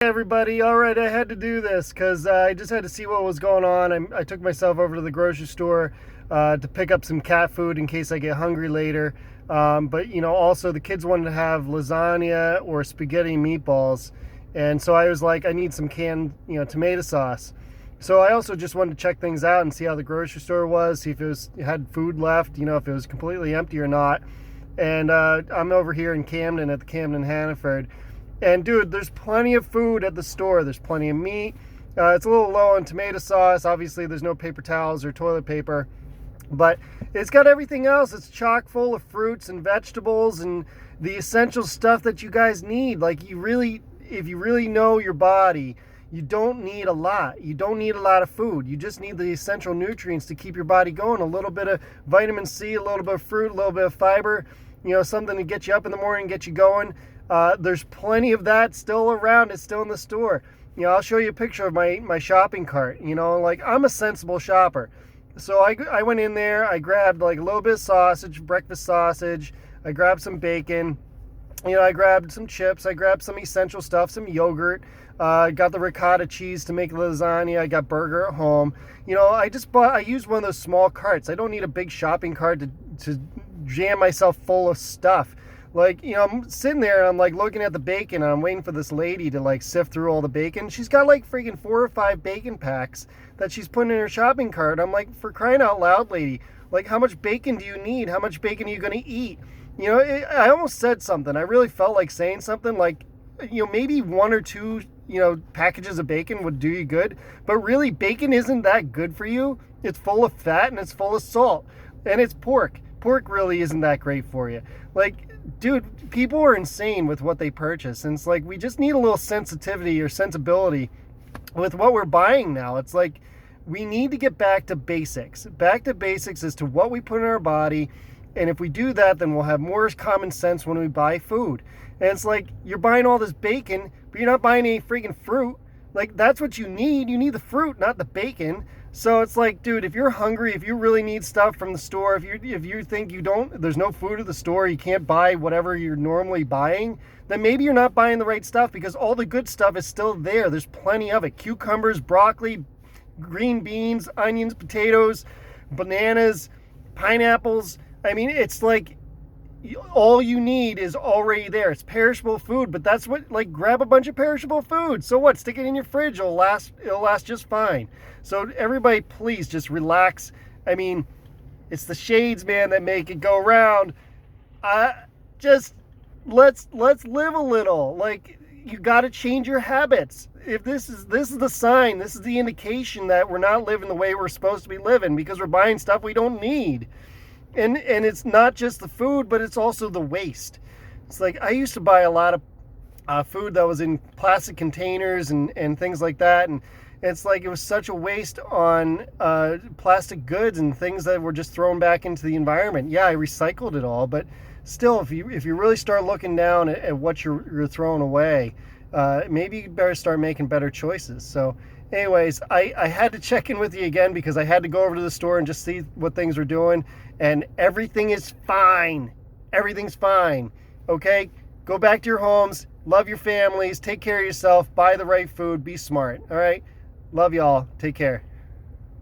Hey everybody, all right, I had to do this because I just had to see what was going on. I took myself over to the grocery store to pick up some cat food in case I get hungry later. But also the kids wanted to have lasagna or spaghetti meatballs, and so I was like, I need some canned, tomato sauce. So I also just wanted to check things out and see how the grocery store was, see if it had food left, if it was completely empty or not. And I'm over here in Camden at the Camden Hannaford. And dude, there's plenty of food at the store. There's plenty of meat. It's a little low on tomato sauce. Obviously, there's no paper towels or toilet paper. But it's got everything else. It's chock full of fruits and vegetables and the essential stuff that you guys need. Like, if you really know your body, you don't need a lot. You don't need a lot of food. You just need the essential nutrients to keep your body going. A little bit of vitamin C, a little bit of fruit, a little bit of fiber, something to get you up in the morning, get you going. There's plenty of that still around. It's still in the store. I'll show you a picture of my shopping cart. Like, I'm a sensible shopper. So I went in there, I grabbed like a little bit of sausage, breakfast sausage. I grabbed some bacon. I grabbed some chips. I grabbed some essential stuff, some yogurt. Got the ricotta cheese to make lasagna. I got burger at home. I used one of those small carts. I don't need a big shopping cart to jam myself full of stuff. Like, I'm sitting there and I'm like looking at the bacon and I'm waiting for this lady to like sift through all the bacon. She's got like freaking 4 or 5 bacon packs that she's putting in her shopping cart. I'm like, for crying out loud, lady, like, how much bacon do you need? How much bacon are you going to eat? I almost said something. I really felt like saying something like, maybe 1 or 2, packages of bacon would do you good. But really, bacon isn't that good for you. It's full of fat and it's full of salt. And it's pork. Pork really isn't that great for you. Like, dude, people are insane with what they purchase. And it's like, we just need a little sensitivity or sensibility with what we're buying now. It's like, we need to get back to basics. Back to basics as to what we put in our body. And if we do that, then we'll have more common sense when we buy food. And it's like, you're buying all this bacon, but you're not buying any freaking fruit. Like, that's what you need. You need the fruit, not the bacon. So it's like, dude, if you're hungry, if you really need stuff from the store, if you think there's no food at the store, you can't buy whatever you're normally buying, then maybe you're not buying the right stuff, because all the good stuff is still there. There's plenty of it. Cucumbers, broccoli, green beans, onions, potatoes, bananas, pineapples. I mean, it's like, all you need is already there. It's perishable food, but that's what, like, grab a bunch of perishable food. So what? Stick it in your fridge. It'll last just fine. So everybody, please just relax. I mean, it's the shades, man, that make it go round. Just let's live a little. Like, you got to change your habits. If this is the sign, this is the indication that we're not living the way we're supposed to be living, because we're buying stuff we don't need. And it's not just the food, but it's also the waste. It's like, I used to buy a lot of food that was in plastic containers and things like that. And it's like, it was such a waste on plastic goods and things that were just thrown back into the environment. Yeah, I recycled it all, but still, if you really start looking down at what you're throwing away, maybe you better start making better choices. So anyways, I had to check in with you again because I had to go over to the store and just see what things were doing. And everything is fine. Everything's fine. Okay? Go back to your homes. Love your families. Take care of yourself. Buy the right food. Be smart. All right? Love y'all. Take care.